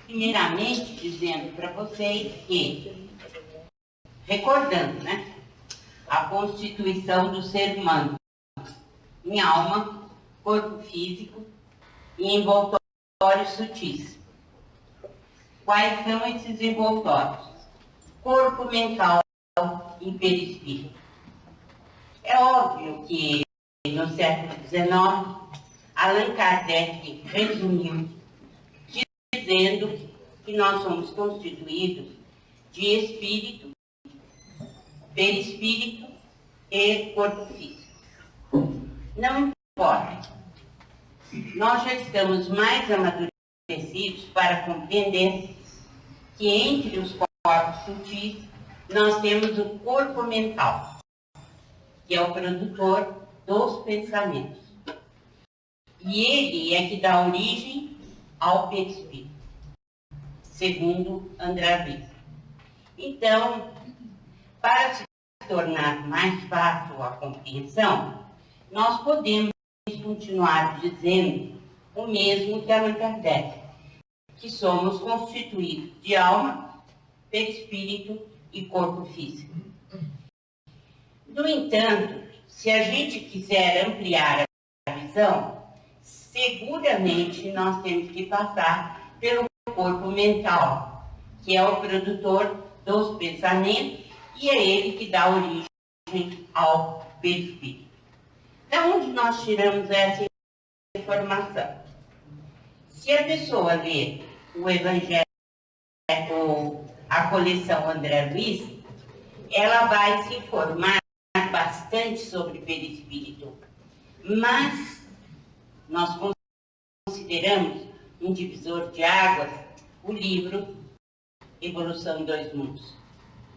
Primeiramente, dizendo para vocês que, recordando, né, a constituição do ser humano em alma, corpo físico e envoltórios sutis. Quais são esses envoltórios? Corpo mental e perispírito. É óbvio que no século XIX, Allan Kardec resumiu dizendo que nós somos constituídos de espírito, perispírito e corpo físico. Não importa. Nós já estamos mais amadurecidos para compreender que entre os corpos sutis nós temos o corpo mental, que é o produtor dos pensamentos. E ele é que dá origem ao perispírito, segundo André Luiz. Então, para se tornar mais fácil a compreensão, nós podemos continuar dizendo o mesmo que Allan Kardec, que somos constituídos de alma, perispírito e corpo físico. No entanto, se a gente quiser ampliar a visão, seguramente nós temos que passar pelo corpo mental, que é o produtor dos pensamentos e é ele que dá origem ao perispírito. Da onde nós tiramos essa informação? Se a pessoa lê o Evangelho ou a coleção André Luiz, ela vai se informar bastante sobre perispírito, mas nós consideramos um divisor de águas o livro Evolução em Dois Mundos.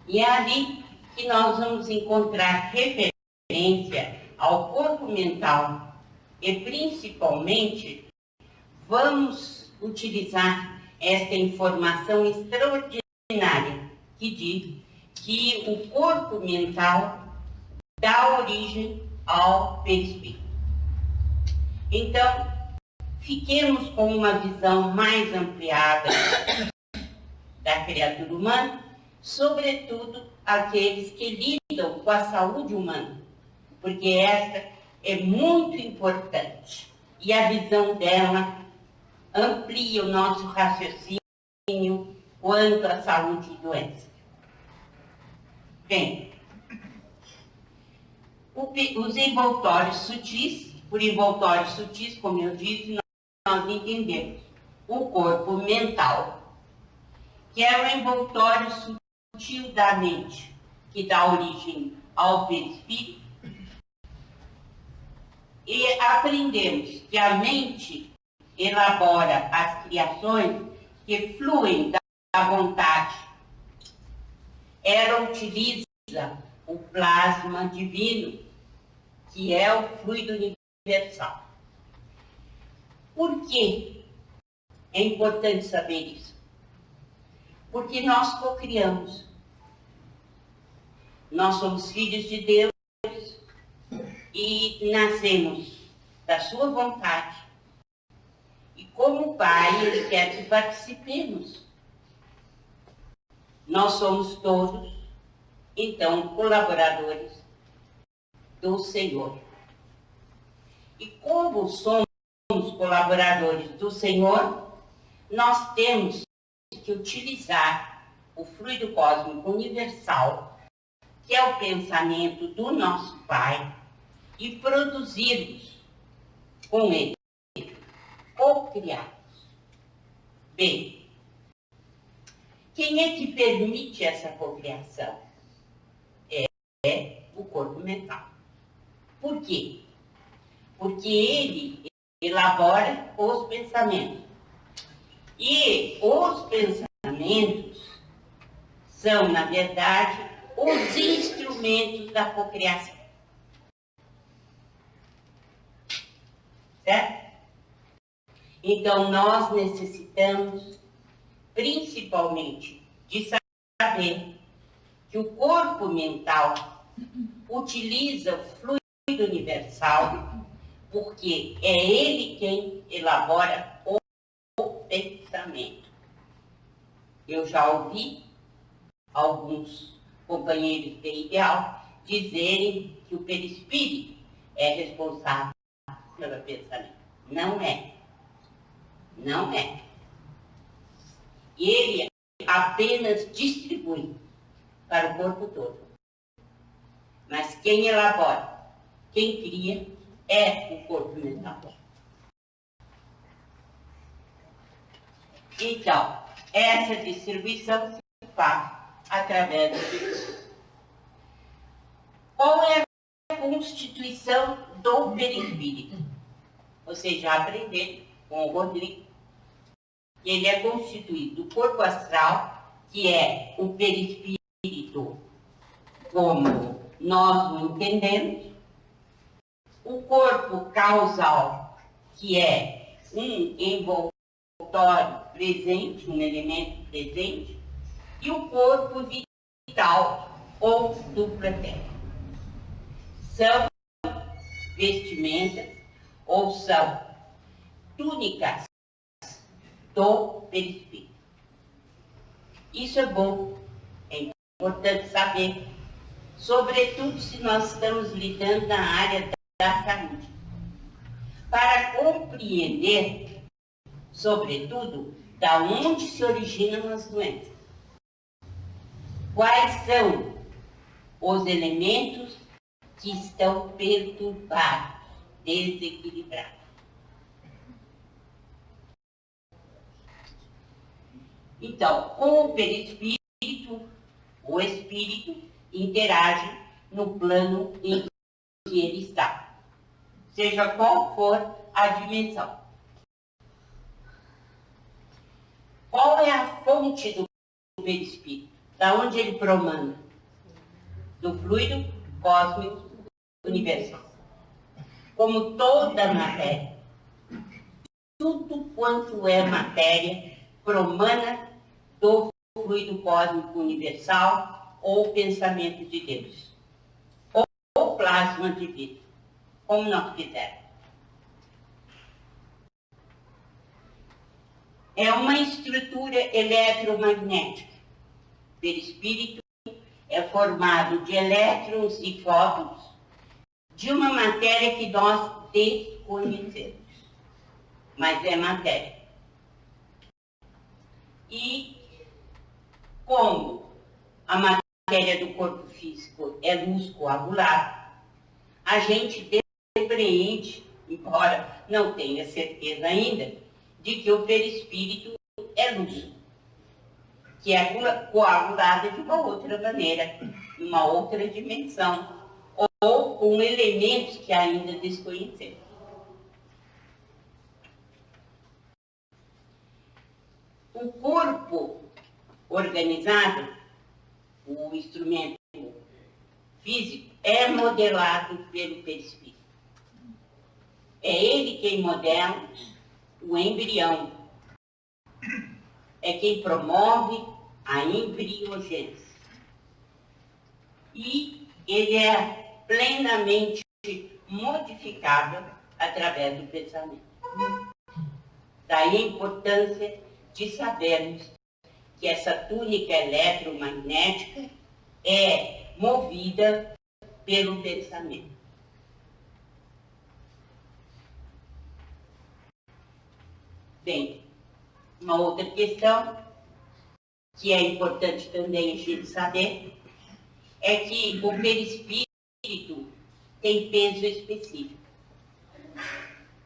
E é ali que nós vamos encontrar referência ao corpo mental e, principalmente, vamos utilizar esta informação extraordinária que diz que o corpo mental dá origem ao perispírito. Então, fiquemos com uma visão mais ampliada da criatura humana, sobretudo aqueles que lidam com a saúde humana, porque esta é muito importante e a visão dela amplia o nosso raciocínio quanto à saúde e doença. Bem, os envoltórios sutis, por envoltórios sutis, como eu disse, nós entendemos o corpo mental, que é o envoltório sutil da mente, que dá origem ao perispírito, e aprendemos que a mente elabora as criações que fluem da vontade. Ela utiliza o plasma divino, que é o fluido universal. Por que é importante saber isso? Porque nós cocriamos. Nós somos filhos de Deus e nascemos da sua vontade. E como Pai, Ele quer que participemos. Nós somos todos, então, colaboradores do Senhor. E como somos colaboradores do Senhor, nós temos que utilizar o fluido cósmico universal, que é o pensamento do nosso Pai, e produzirmos com ele, co-criados. Bem, quem é que permite essa cocriação? É o corpo mental. Por quê? Porque ele elabora os pensamentos. E os pensamentos são, na verdade, os instrumentos da cocriação. Certo? Então, nós necessitamos, principalmente, de saber que o corpo mental utiliza o fluido universal, porque é ele quem elabora o pensamento. Eu já ouvi alguns companheiros de ideal dizerem que o perispírito é responsável pelo pensamento. Não é. Não é. Ele apenas distribui para o corpo todo. Mas quem elabora, quem cria, é o corpo mental. Então, essa distribuição se faz através do perispírito. Qual é a constituição do perispírito? Vocês já aprenderam com o Rodrigo. Ele é constituído do corpo astral, que é o perispírito como nós o entendemos, o corpo causal, que é um envoltório presente, um elemento presente, e o corpo vital, ou dupla terra. São vestimentas, ou são túnicas do perispírito. Isso é bom, é importante saber, sobretudo se nós estamos lidando na área da saúde, para compreender, sobretudo, da onde se originam as doenças. Quais são os elementos que estão perturbados, desequilibrados. Então, com o perispírito, o espírito interage no plano em que ele está, seja qual for a dimensão. Qual é a fonte do perispírito? Da onde ele promana? Do fluido cósmico universal. Como toda matéria, tudo quanto é matéria promana do fluido cósmico universal ou pensamento de Deus, ou plasma de vida, como nós quisermos. É uma estrutura eletromagnética. O perispírito é formado de elétrons e fótons de uma matéria que nós desconhecemos, mas é matéria. E como a matéria do corpo físico é luz coagulada, a gente depreende, embora não tenha certeza ainda, de que o perispírito é luz, que é coagulada de uma outra maneira, uma outra dimensão, ou com elementos que ainda desconhecemos. O corpo organizado, o instrumento físico, é modelado pelo perispírito. É ele quem modela o embrião. É quem promove a embriogênese. E ele é plenamente modificável através do pensamento. Daí a importância de sabermos que essa túnica eletromagnética é movida pelo pensamento. Bem, uma outra questão que é importante também a gente saber é que o perispírito tem peso específico.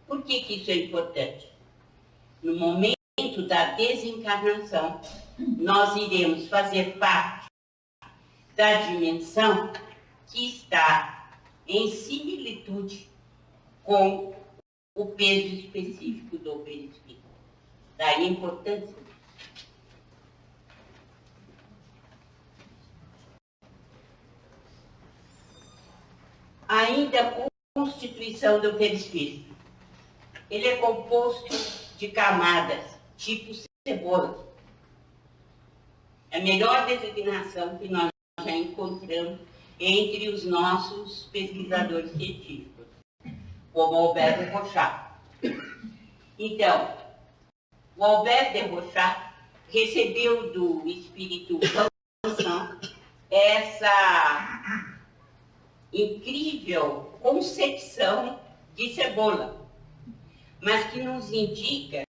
Por que isso é importante? No momento da desencarnação, nós iremos fazer parte da dimensão que está em similitude com o peso específico do perispírito. Daí a importância. Ainda a constituição do perispírito. Ele é composto de camadas, tipo cebola. É a melhor designação que nós já encontramos entre os nossos pesquisadores científicos, como Albert de Rochat. Então, o Albert de Rochat recebeu do espírito Sansão essa incrível concepção de cebola, mas que nos indica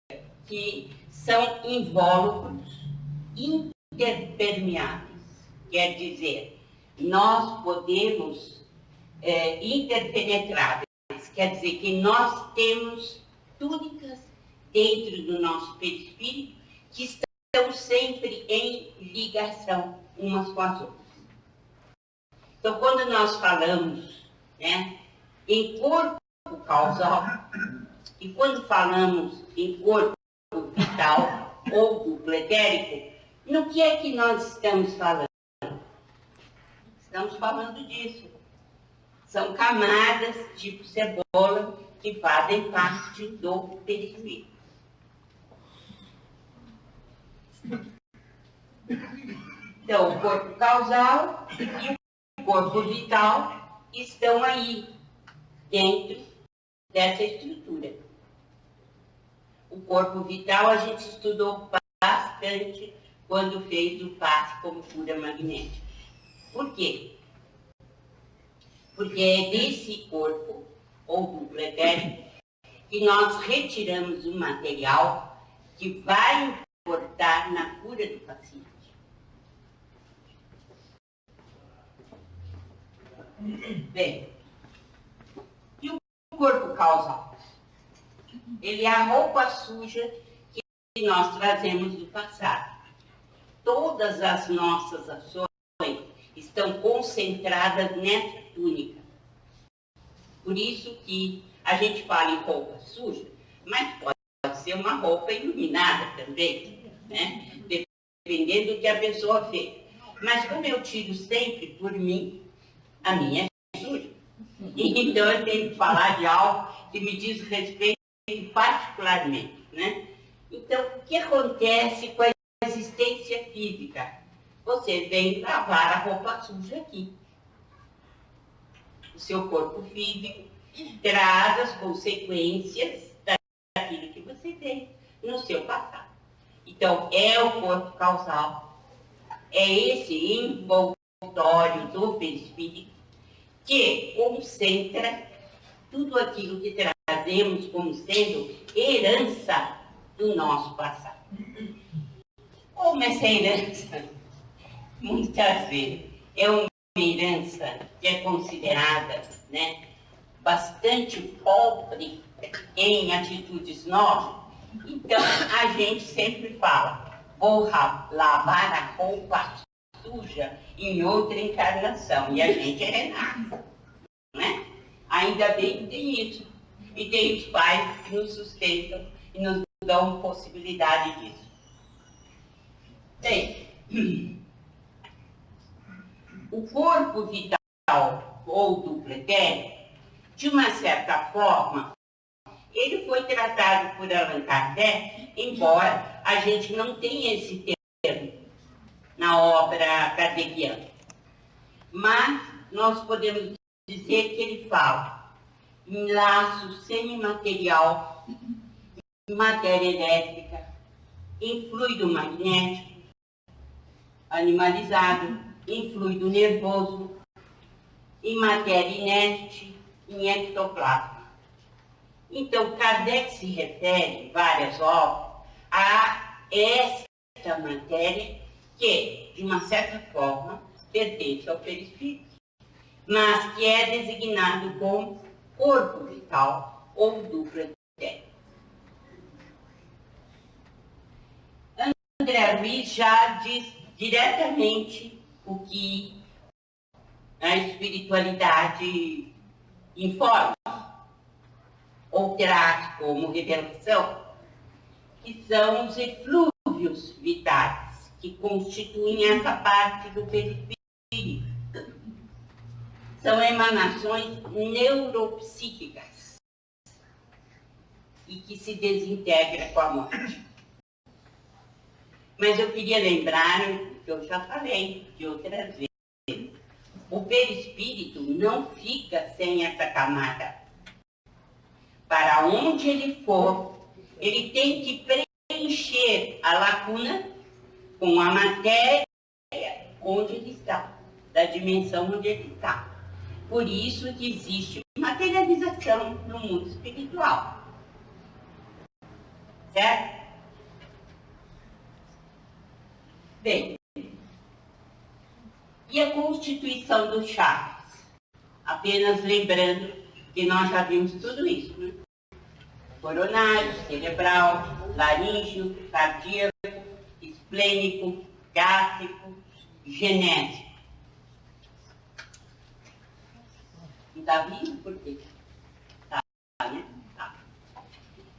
que são invólucros interpermeáveis. Quer dizer, nós podemos interpenetráveis, quer dizer que nós temos túnicas dentro do nosso perispírito que estão sempre em ligação umas com as outras. Então, quando nós falamos, né, em corpo causal, e quando falamos em corpo vital ou duplo etérico, no que é que nós estamos falando? Estamos falando disso. São camadas tipo cebola que fazem parte do perispírito. Então, o corpo causal e o corpo vital estão aí, dentro dessa estrutura. O corpo vital a gente estudou bastante quando fez o passe como cura magnética. Por quê? Porque é desse corpo, ou duplo etérico, que nós retiramos o material que vai importar na cura do paciente. Bem, e o corpo causal? Ele é a roupa suja que nós trazemos do passado. Todas as nossas ações estão concentradas nessa túnica. Por isso que a gente fala em roupa suja, mas pode ser uma roupa iluminada também, né? Dependendo do que a pessoa fez. Mas como eu tiro sempre por mim, a minha é suja. Então eu tenho que falar de algo que me diz respeito particularmente, né? Então, o que acontece com a existência física? Você vem lavar a roupa suja aqui. O seu corpo físico traz as consequências daquilo que você fez no seu passado. Então, é o corpo causal, é esse envoltório do perispírito que concentra tudo aquilo que trazemos como sendo herança do nosso passado. Como essa herança, muitas vezes, é uma herança que é considerada, né, bastante pobre em atitudes nobres, então a gente sempre fala, vou lavar a roupa suja em outra encarnação, e a gente é renasce, né? Ainda bem que tem isso, e tem os pais que nos sustentam e nos dão possibilidade disso. Bem, o corpo vital ou duplo etérico, de uma certa forma, ele foi tratado por Allan Kardec, embora a gente não tenha esse termo na obra kardeciana. Mas nós podemos dizer que ele fala em laço semimaterial, em matéria elétrica, em fluido magnético, animalizado, em fluido nervoso, em matéria inerte, em ectoplasma. Então, Kardec se refere, várias obras, a esta matéria que, de uma certa forma, pertence ao perispírito, mas que é designado como corpo vital ou duplo etérico. André Luiz já diz diretamente o que a espiritualidade informa, ou traz como revelação, que são os eflúvios vitais, que constituem essa parte do perispírito. São emanações neuropsíquicas e que se desintegram com a morte. Mas eu queria lembrar, que eu já falei de outras vezes, o perispírito não fica sem essa camada. Para onde ele for, ele tem que preencher a lacuna com a matéria onde ele está, da dimensão onde ele está. Por isso que existe materialização no mundo espiritual. Certo? Bem, e a constituição dos chakras? Apenas lembrando que nós já vimos tudo isso, né? Coronário, cerebral, laríngeo, cardíaco, esplênico, gástrico, genésico. Não está vindo? Por quê? Tá, né? Tá.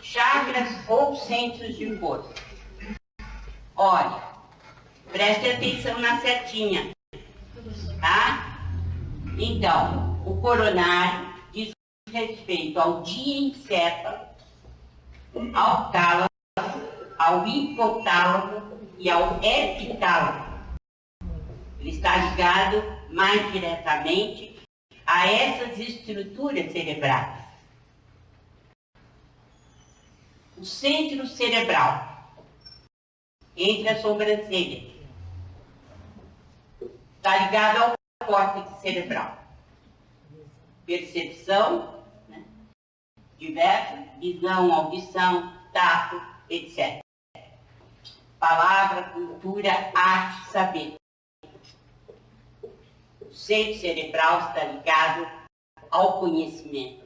Chakras ou centros de força. Olha, preste atenção na setinha, tá? Então, o coronário diz respeito ao diencéfalo, ao tálamo, ao hipotálamo e ao epitálamo. Ele está ligado mais diretamente a essas estruturas cerebrais. O centro cerebral, entre as sobrancelhas, está ligado ao córtex cerebral. Percepção, né? Diversa, visão, audição, tato, etc. Palavra, cultura, arte, saber. O centro cerebral está ligado ao conhecimento.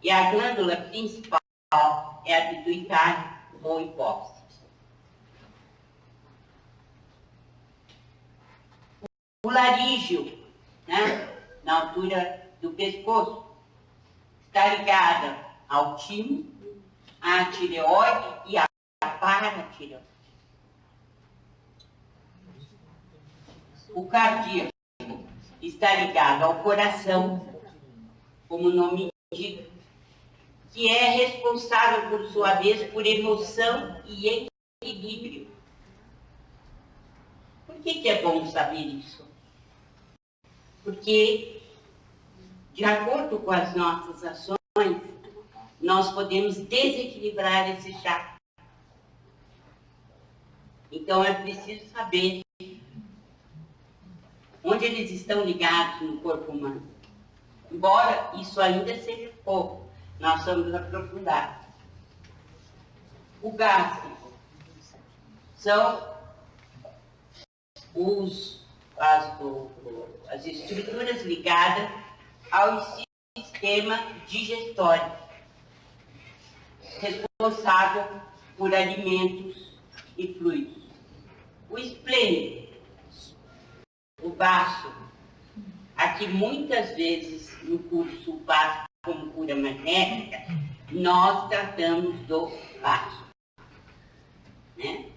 E a glândula principal é a pituitária ou hipófise. O laríngeo, né, na altura do pescoço, está ligado ao timo, à tireoide e à paratireoide. O cardíaco está ligado ao coração, como o nome indica, que é responsável, por sua vez, por emoção e equilíbrio. Por que é bom saber isso? Porque, de acordo com as nossas ações, nós podemos desequilibrar esse chakra. Então, é preciso saber onde eles estão ligados no corpo humano. Embora isso ainda seja pouco, nós vamos aprofundar. O gástrico são as estruturas ligadas ao sistema digestório, responsável por alimentos e fluidos. O esplênico, o baço, aqui muitas vezes no curso básico como cura magnética, nós tratamos do baço, né?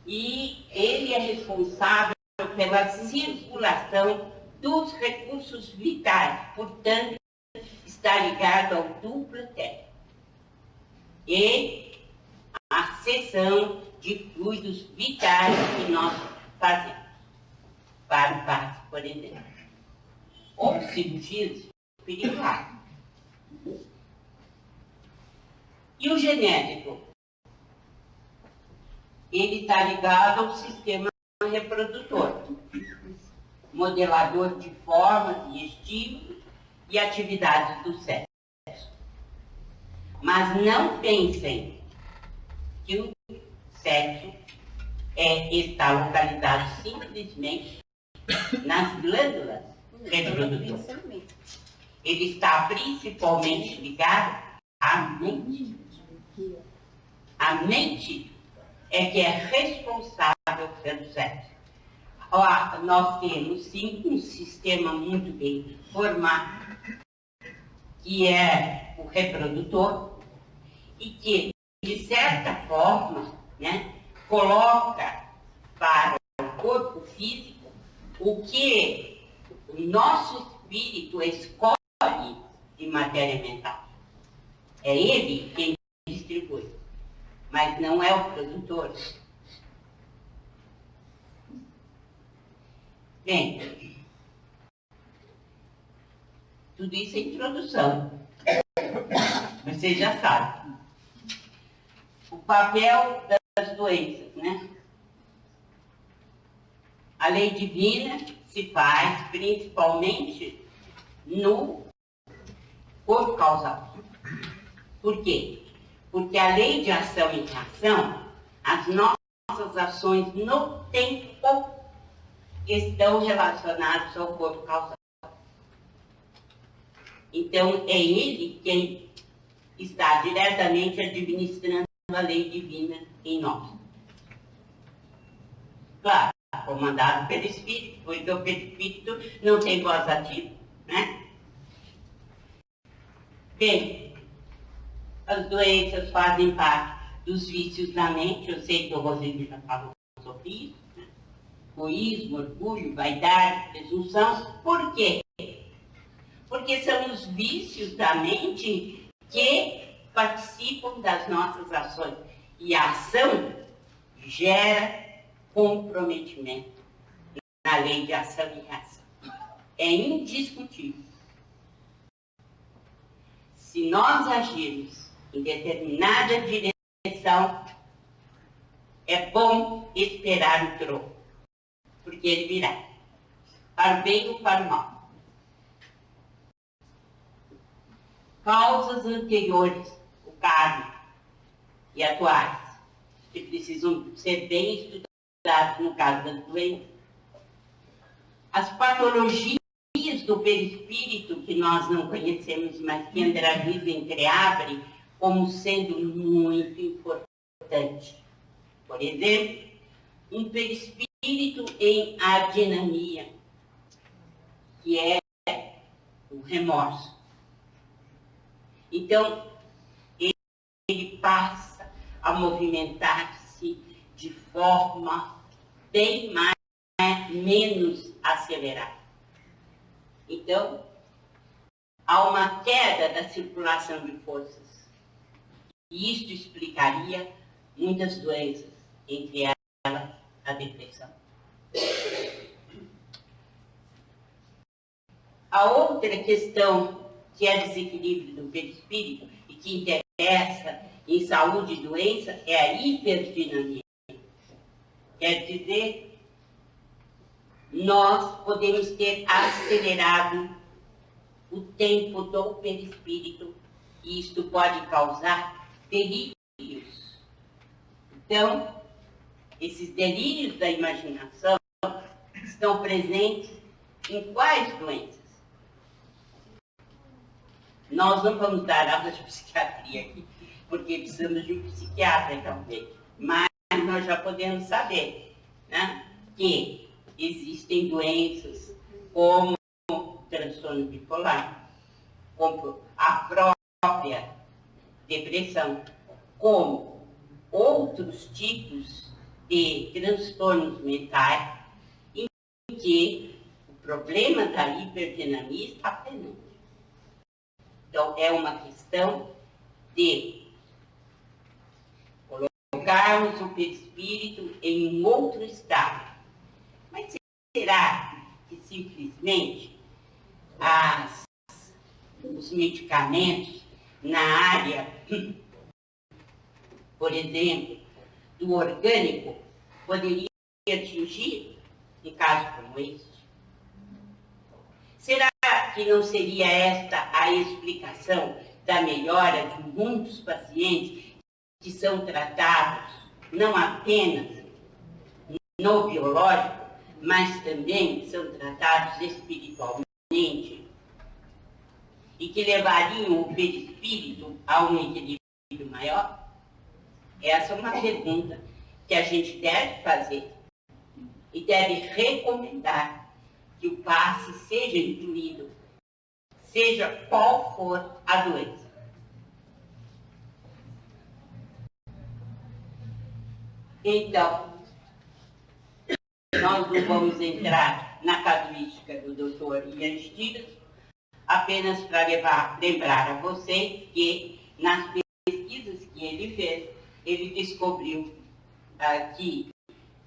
E ele é responsável pela circulação dos recursos vitais, portanto, está ligado ao duplo etérico. E a seção de fluidos vitais que nós fazemos para o parto, por exemplo, ou cirurgias espirituais. E o genético? Ele está ligado ao sistema reprodutor, modelador de formas e estilos e atividades do sexo. Mas não pensem que o sexo está localizado simplesmente nas glândulas reprodutoras. Ele está principalmente ligado à mente. A mente é que é responsável pelo sexo. Nós temos, sim, um sistema muito bem formado, que é o reprodutor, e que, de certa forma, né, coloca para o corpo físico o que o nosso espírito escolhe de matéria mental. É ele quem distribui, mas não é o produtor. Bem, tudo isso é introdução. Você já sabe. O papel das das doenças, né? A lei divina se faz principalmente no corpo causal. Por quê? Porque a lei de ação e reação, as nossas ações no tempo estão relacionadas ao corpo causal. Então, é ele quem está diretamente administrando a lei divina em nós. Claro, comandado pelo Espírito, porque o Espírito não tem voz ativa, né? Bem, as doenças fazem parte dos vícios da mente, eu sei que o Rodrigo já falou sobre isso, né? Egoísmo, orgulho, vaidade, presunção. Por quê? Porque são os vícios da mente que participam das nossas ações. E a ação gera comprometimento na lei de ação e reação. É indiscutível. Se nós agirmos em determinada direção, é bom esperar o troco, porque ele virá, para o bem ou para o mal. Causas anteriores, o karma, e atuais, que precisam ser bem estudados no caso das doenças. As patologias do perispírito que nós não conhecemos, mas que André Luiz entreabre como sendo muito importante. Por exemplo, um perispírito em adinamia, que é o remorso. Então, ele passa a movimentar-se de forma bem menos acelerada. Então, há uma queda da circulação de forças. E isto explicaria muitas doenças, entre elas a depressão. A outra questão que é desequilíbrio do perispírito e que interessa em saúde e doença é a hiperdinamia. Quer dizer, nós podemos ter acelerado o tempo do perispírito e isto pode causar delírios. Então, esses delírios da imaginação estão presentes em quais doenças? Nós não vamos dar aula de psiquiatria aqui, porque precisamos de um psiquiatra também. Mas nós já podemos saber, né, que existem doenças como transtorno bipolar, como a própria depressão, como outros tipos de transtornos mentais em que o problema da hiperdinamia está presente. Então, é uma questão de colocarmos o perispírito em um outro estado. Mas será que simplesmente os medicamentos na área, por exemplo, do orgânico, poderiam atingir um caso como este? Será que não seria esta a explicação da melhora de muitos pacientes que são tratados não apenas no biológico, mas também são tratados espiritualmente e que levariam o perispírito a um equilíbrio maior? Essa é uma pergunta que a gente deve fazer e deve recomendar que o passe seja incluído, seja qual for a doença. Então, nós não vamos entrar na casuística do Dr. Ian Stiles, apenas para lembrar a vocês que nas pesquisas que ele fez, ele descobriu que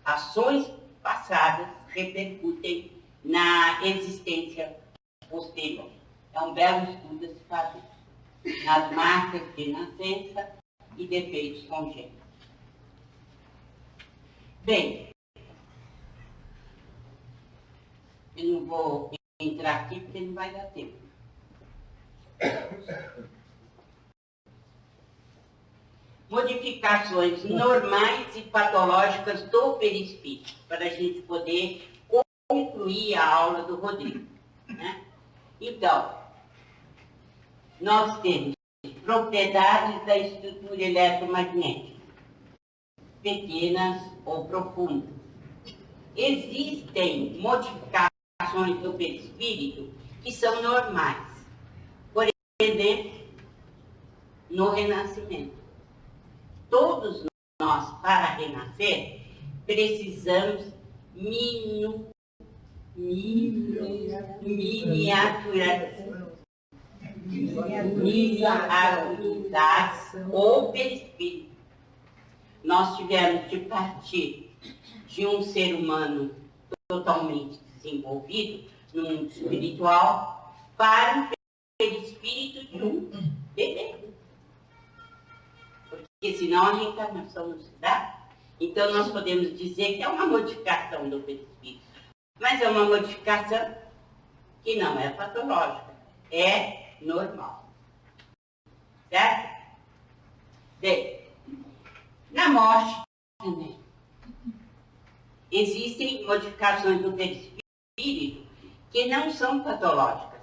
ações passadas repercutem na existência posterior. É um belo estudo a se fazer nas marcas de nascença e defeitos congênitos. Bem, eu não vou entrar aqui porque não vai dar tempo. Modificações normais e patológicas do perispírito, para a gente poder concluir a aula do Rodrigo, né? Então, nós temos propriedades da estrutura eletromagnética, pequenas ou profundas. Existem modificações do perispírito que são normais. Por exemplo, no renascimento. Todos nós, para renascer, precisamos miniaturizar o perispírito. Nós tivemos de partir de um ser humano totalmente desenvolvido no mundo espiritual para o perispírito de um bebê. Porque senão a reencarnação não se dá. Então nós podemos dizer que é uma modificação do perispírito. Mas é uma modificação que não é patológica, é normal. Certo? Bem, na morte também existem modificações do perispírito que não são patológicas.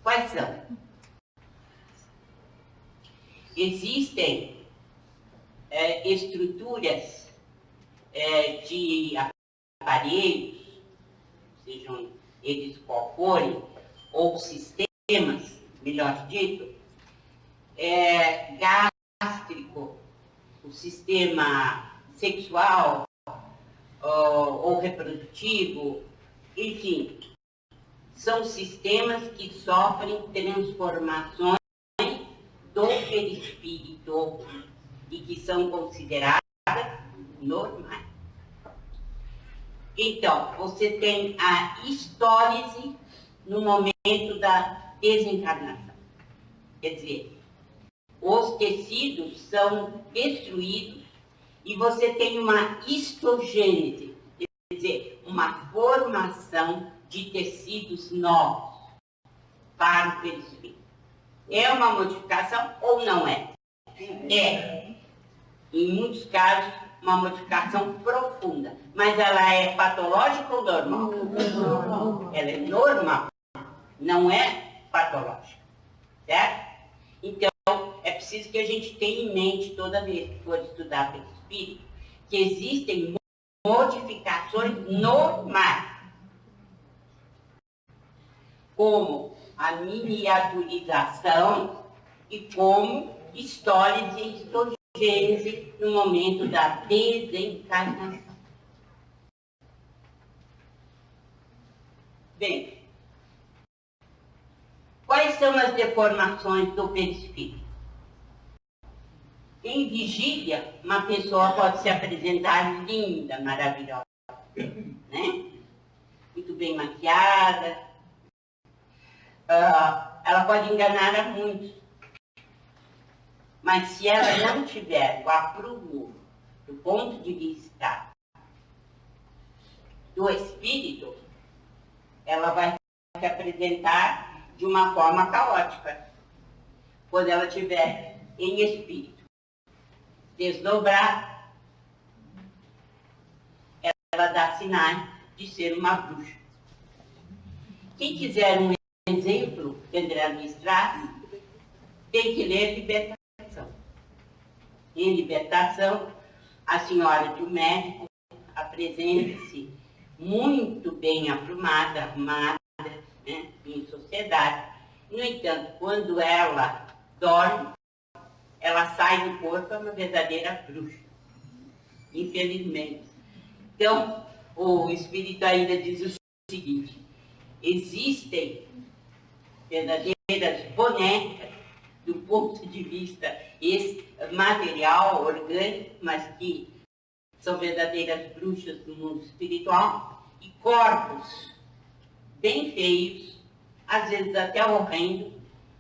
Quais são? Existem estruturas de aparelhos, sejam eles qual forem, ou sistemas, melhor dito, gástrico, o sistema sexual ou reprodutivo, enfim, são sistemas que sofrem transformações do perispírito e que são consideradas normais. Então, você tem a histólise no momento da desencarnação. Quer dizer, os tecidos são destruídos e você tem uma histogênese, quer dizer, uma formação de tecidos novos para o perispírito. É uma modificação ou não é? É. Em muitos casos, uma modificação profunda. Mas ela é patológica ou normal? Normal. Ela é normal, não é patológica. Certo? Então, é preciso que a gente tenha em mente, toda vez que for estudar perispírito, que existem modificações normais. Como a miniaturização e como histólise e histogênese no momento da desencarnação. Bem, quais são as deformações do perispírito? Em vigília, uma pessoa pode se apresentar linda, maravilhosa, né? Muito bem maquiada. Ela pode enganar a muitos. Mas se ela não tiver o aprumo do ponto de vista do espírito, ela vai se apresentar de uma forma caótica. Quando ela estiver em espírito desdobrado, ela dá sinais de ser uma bruxa. Quem quiser um exemplo de André Luiz Strauss, tem que ler Libertação. Em Libertação, a senhora de um médico apresenta-se muito bem aprumada, arrumada, né, em sociedade. No entanto, quando ela dorme, ela sai do corpo, é uma verdadeira bruxa. Infelizmente. Então, o Espírito ainda diz o seguinte: existem verdadeiras bonecas do ponto de vista material, orgânico, mas que são verdadeiras bruxas do mundo espiritual, e corpos bem feios, às vezes até horrendos,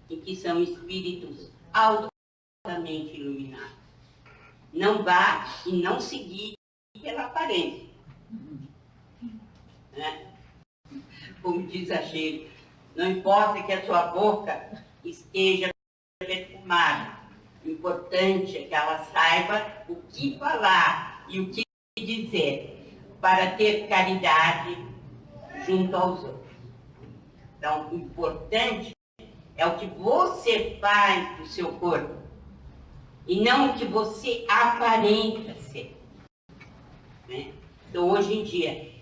e que são espíritos altamente iluminados. Não vá e não se guie pela aparência. Né? Como diz a Sheila, não importa que a sua boca esteja perfumada, o importante é que ela saiba o que falar e o que dizer para ter caridade junto aos outros. Então, o importante é o que você faz do seu corpo e não o que você aparenta ser. Né? Então, hoje em dia,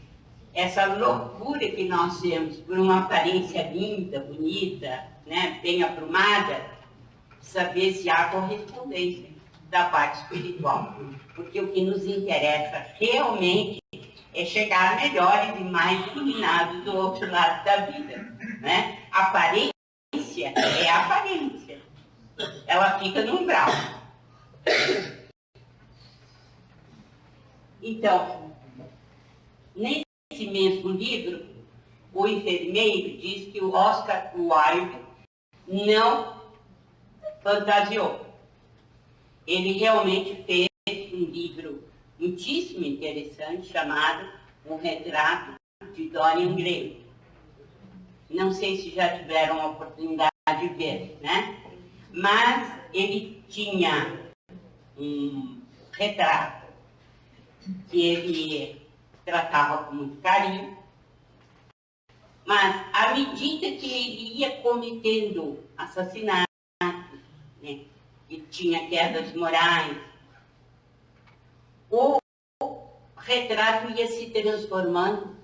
essa loucura que nós temos por uma aparência linda, bonita, né, bem aprumada, precisa ver se há correspondência da parte espiritual. Porque o que nos interessa realmente é chegar melhores e mais iluminados do outro lado da vida. Né? A aparência é a aparência. Ela fica no umbral. Então, nesse mesmo livro, o enfermeiro diz que o Oscar Wilde não fantasiou. Ele realmente fez um livro muitíssimo interessante chamado O Retrato de Dorian Gray. Não sei se já tiveram a oportunidade de ver, né? Mas ele tinha um retrato que ele tratava com muito carinho, mas à medida que ele ia cometendo assassinatos, né, e tinha quedas morais, o retrato ia se transformando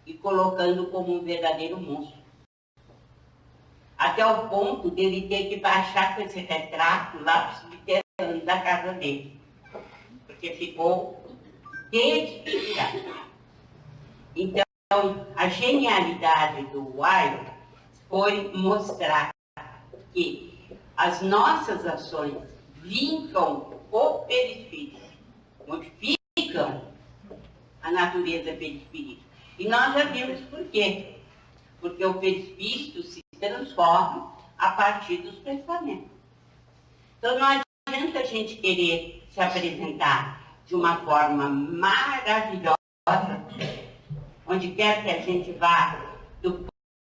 e colocando como um verdadeiro monstro. Até o ponto dele ter que baixar com esse retrato lá para o subterrâneo da casa dele, porque ficou desfigurado. Então, a genialidade do Wilde foi mostrar que as nossas ações linkam o perispírito, modificam a natureza perispírita. E nós já vimos por quê. Porque o perispírito se transforma a partir dos pensamentos. Então não adianta a gente querer se apresentar de uma forma maravilhosa, onde quer que a gente vá, do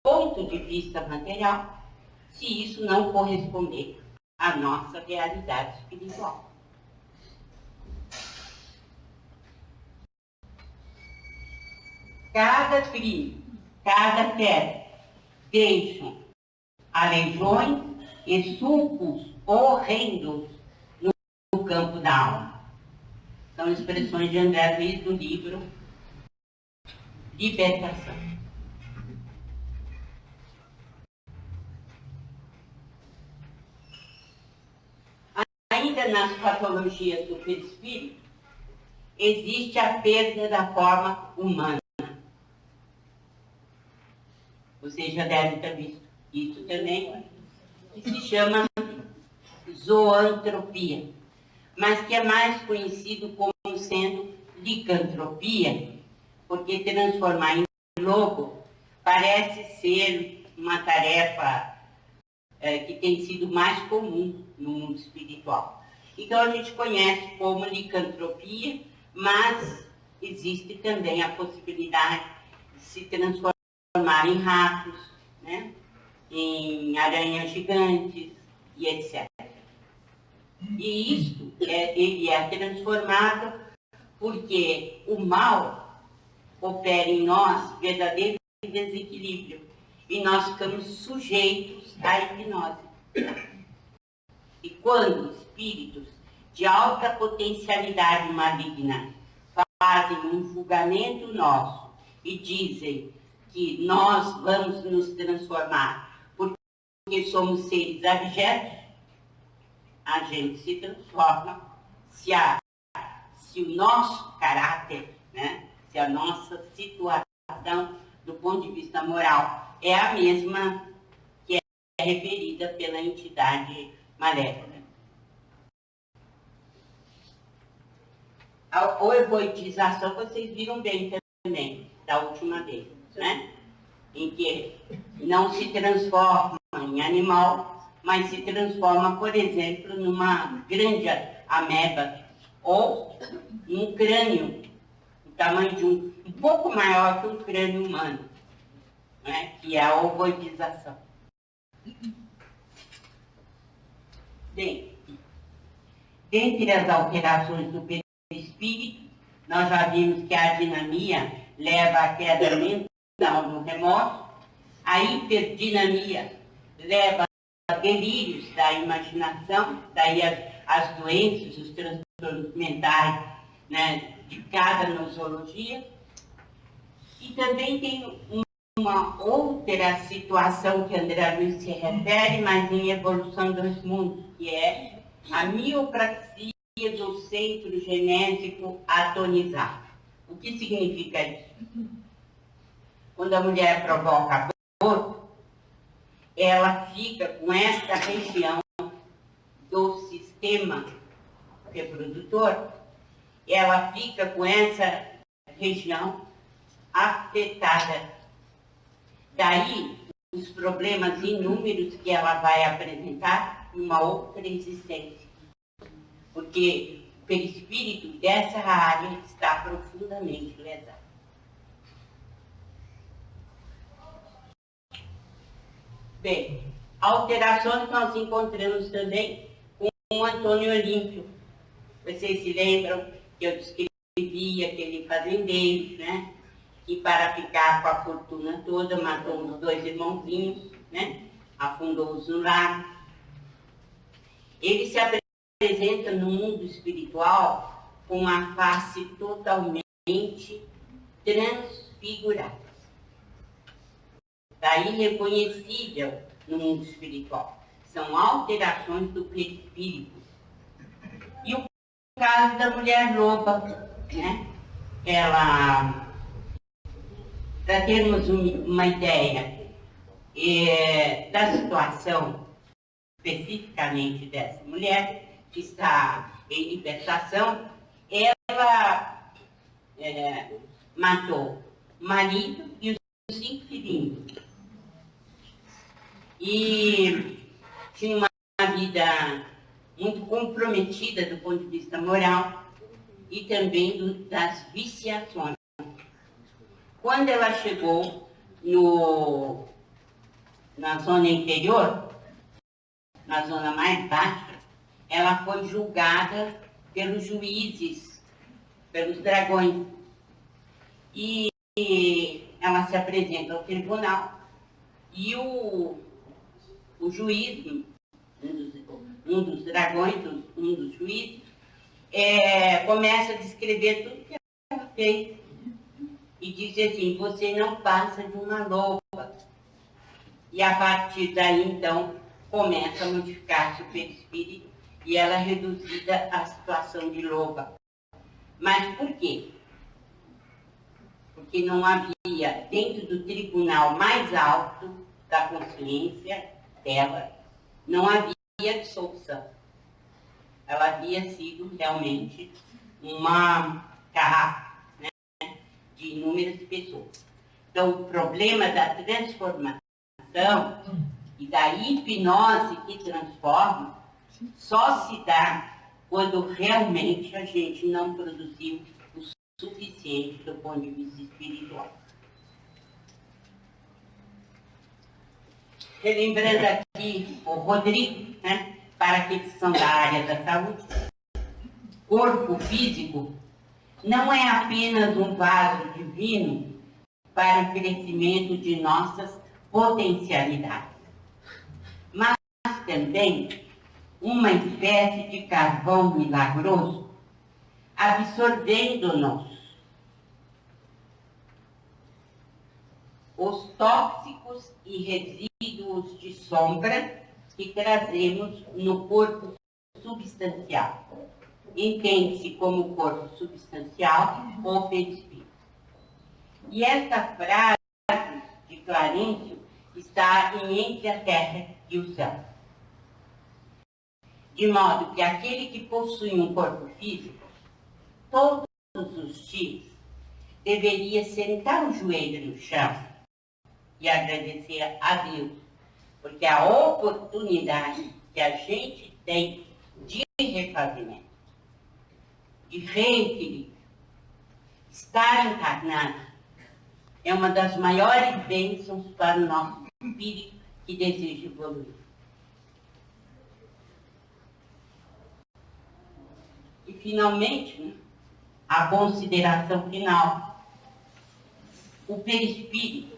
ponto de vista material, se isso não corresponder à nossa realidade espiritual. Cada crime, cada queda, deixam aleijões e sulcos horrendos no campo da alma. São expressões de André Luiz do livro Libertação. Ainda nas patologias do perispírito, existe a perda da forma humana. Vocês já devem ter visto isso também, que se chama zoantropia, mas que é mais conhecido como sendo licantropia, porque transformar em lobo parece ser uma tarefa que tem sido mais comum no mundo espiritual. Então a gente conhece como licantropia, mas existe também a possibilidade de se transformar em ratos, né? Em aranhas gigantes e etc. E isto ele é transformado porque o mal opera em nós verdadeiro desequilíbrio e nós ficamos sujeitos à hipnose. E quando espíritos de alta potencialidade maligna fazem um julgamento nosso e dizem que nós vamos nos transformar porque somos seres abjetos, a gente se transforma se o nosso caráter, né, se a nossa situação do ponto de vista moral é a mesma que é referida pela entidade maléfica. A ovoidização vocês viram bem também, da última vez, né? Em que não se transforma em animal, mas se transforma, por exemplo, numa grande ameba ou um crânio, o tamanho de um pouco maior que um crânio humano, né? Que é a ovoidização. Bem, dentre as alterações do perispírito, nós já vimos que a adinamia leva à queda mental no remorso, a hiperdinamia leva a delírios da imaginação, daí as doenças, os transtornos mentais, né, de cada nosologia. E também tem uma outra situação que André Luiz se refere, mas em Evolução dos Mundos, que é a miopraxia do centro genésico atonizado. O que significa isso? Quando a mulher provoca aborto, ela fica com esta região do sistema reprodutor, ela fica com essa região afetada. Daí, os problemas inúmeros que ela vai apresentar numa outra existência. Porque o perispírito dessa área está profundamente lesado. Bem, alterações nós encontramos também com o Antônio Olímpio. Vocês se lembram que eu descrevi aquele fazendeiro, né? Que para ficar com a fortuna toda matou os dois irmãozinhos, né? Afundou-os no lago. Ele se apresenta no mundo espiritual com uma face totalmente transfigurada. Daí reconhecível no mundo espiritual. São alterações do perispírito. E o caso da mulher loba, né? Ela, para termos uma ideia da situação especificamente dessa mulher, que está em libertação, ela matou o marido e os 5 filhinhos. E tinha uma vida muito comprometida do ponto de vista moral e também das viciações. Quando ela chegou na zona interior, na zona mais baixa, ela foi julgada pelos juízes, pelos dragões. E ela se apresenta ao tribunal e o juiz, um dos dragões, um dos juízes, começa a descrever tudo que ela fez. E diz assim: você não passa de uma loba. E a partir daí, então, começa a modificar-se o perispírito e ela é reduzida à situação de loba. Mas por quê? Porque não havia, dentro do tribunal mais alto da consciência dela, não havia dissolução. Ela havia sido realmente uma carrasca, né, de inúmeras pessoas. Então, o problema da transformação e da hipnose que transforma só se dá quando realmente a gente não produziu o suficiente do ponto de vista espiritual. Relembrando aqui o Rodrigo, né, para aqueles que são da área da saúde, corpo físico não é apenas um vaso divino para o crescimento de nossas potencialidades, mas também uma espécie de carvão milagroso, absorvendo-nos os tóxicos e resíduos de sombra que trazemos no corpo substancial. Entende-se como corpo substancial ou perispírito. E esta frase de Clarencio está Entre a Terra e o Céu. De modo que aquele que possui um corpo físico, todos os dias, deveria sentar o joelho no chão e agradecer a Deus, porque a oportunidade que a gente tem de refazimento. de reequilíbrio. Estar encarnado é uma das maiores bênçãos para o nosso espírito que deseja evoluir. E, finalmente, né, a consideração final. O perispírito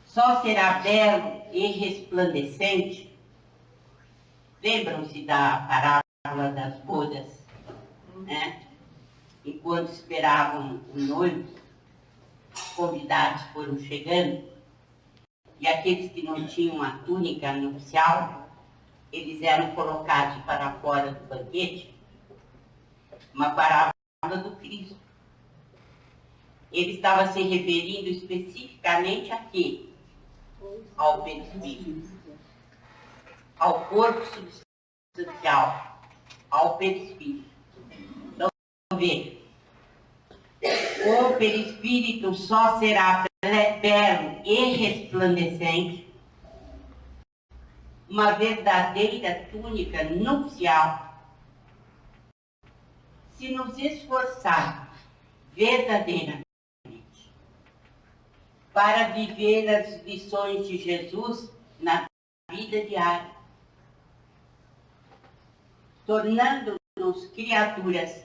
só será belo e resplandecente. Lembram-se da parábola das bodas, né? Enquanto esperavam o noivo, os convidados foram chegando, e aqueles que não tinham a túnica nupcial, eles eram colocados para fora do banquete. Uma parábola do Cristo. Ele estava se referindo especificamente a quê? Ao perispírito, ao corpo substancial, ao perispírito. Então, veja, o perispírito só será belo e resplandecente, uma verdadeira túnica nupcial, se nos esforçarmos verdadeiramente para viver as lições de Jesus na vida diária, tornando-nos criaturas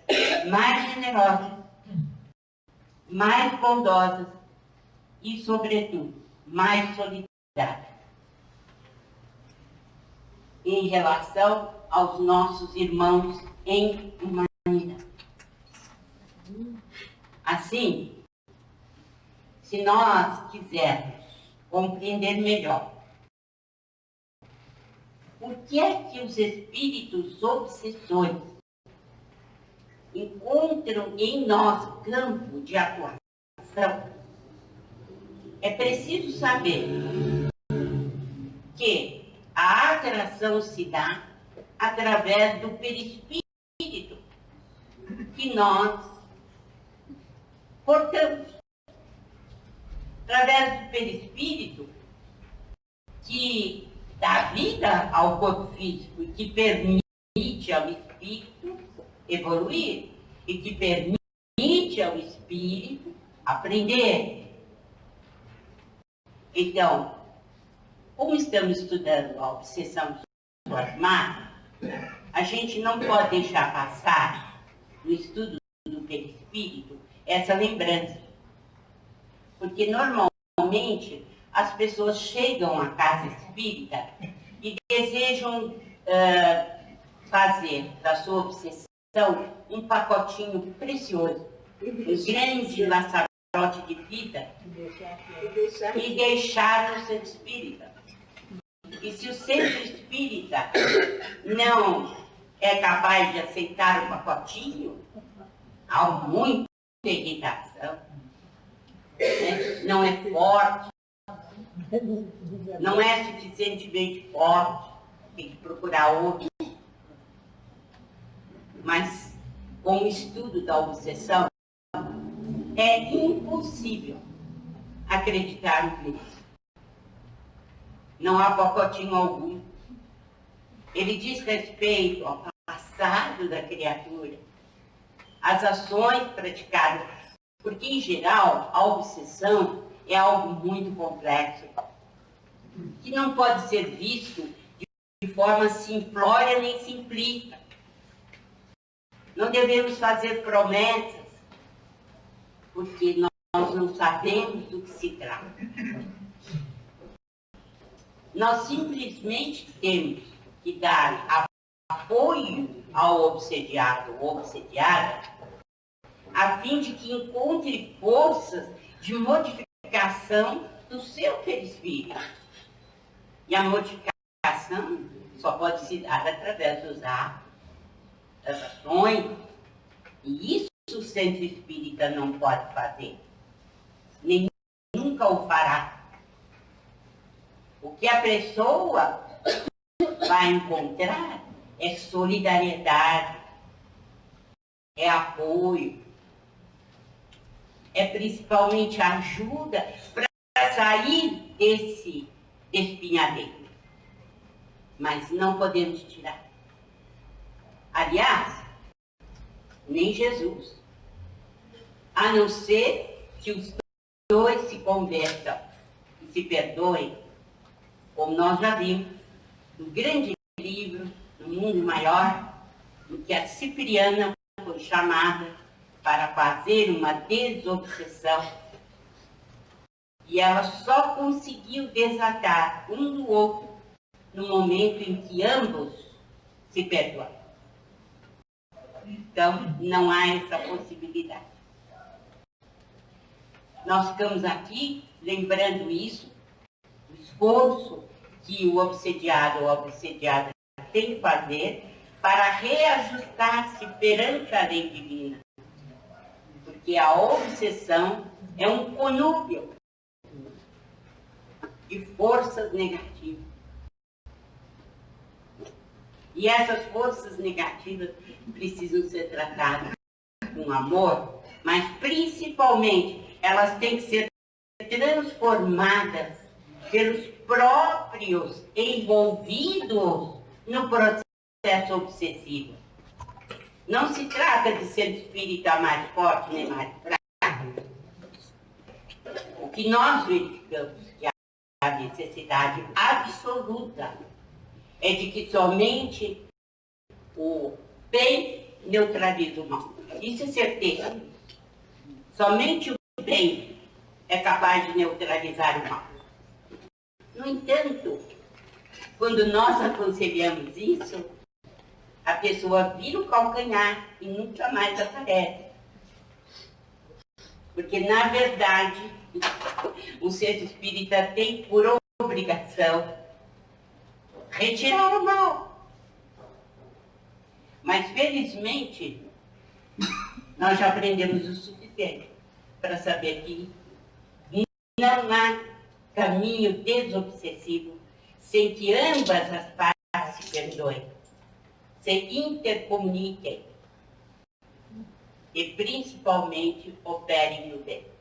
mais generosas, mais bondosas e, sobretudo, mais solidárias em relação aos nossos irmãos em humanidade. Assim, se nós quisermos compreender melhor por que é que os espíritos obsessores encontram em nós campo de atuação, é preciso saber que a atração se dá através do perispírito que nós portamos. Através do perispírito que dá vida ao corpo físico e que permite ao espírito evoluir e que permite ao espírito aprender. Então, como estamos estudando a obsessão plasmática, a gente não pode deixar passar no estudo do perispírito essa lembrança. Porque normalmente as pessoas chegam à casa espírita e desejam fazer da sua obsessão um pacotinho precioso, um grande laçarote de fita e deixar no centro espírita. E se o centro espírita não é capaz de aceitar o pacotinho, há muita irritação. Não é forte, não é suficientemente forte, tem que procurar outro. Mas, com o estudo da obsessão, é impossível acreditar nisso. Não há pacotinho algum. Ele diz respeito ao passado da criatura, às ações praticadas. Porque, em geral, a obsessão é algo muito complexo, que não pode ser visto de forma simplória nem simplista. Não devemos fazer promessas, porque nós não sabemos do que se trata. Nós simplesmente temos que dar apoio ao obsediado ou obsediada, a fim de que encontre forças de modificação do seu perispírito. E a modificação só pode se dar através dos atos, das ações, e isso o centro espírita não pode fazer, nem nunca o fará. O que a pessoa vai encontrar é solidariedade, é apoio, é principalmente ajuda para sair desse espinhadeiro. Mas não podemos tirar. Aliás, nem Jesus. A não ser que os dois se convertam e se perdoem, como nós já vimos no grande livro, No Mundo Maior, em que a Cipriana foi chamada para fazer uma desobsessão. E ela só conseguiu desatar um do outro no momento em que ambos se perdoam. Então, não há essa possibilidade. Nós ficamos aqui lembrando isso, o esforço que o obsediado ou a obsediada tem que fazer para reajustar-se perante a lei divina. Porque a obsessão é um conúbio de forças negativas. E essas forças negativas precisam ser tratadas com amor, mas principalmente elas têm que ser transformadas pelos próprios envolvidos no processo obsessivo. Não se trata de ser espírita mais forte nem mais fraco. O que nós verificamos que há necessidade absoluta é de que somente o bem neutraliza o mal. Isso é certeza. Somente o bem é capaz de neutralizar o mal. No entanto, quando nós aconselhamos isso, a pessoa vira o calcanhar e nunca mais aparece. Porque, na verdade, o centro espírita tem por obrigação retirar o mal. Mas, felizmente, nós já aprendemos o suficiente para saber que não há caminho desobsessivo sem que ambas as partes se perdoem, se intercomuniquem e, principalmente, operem no bem.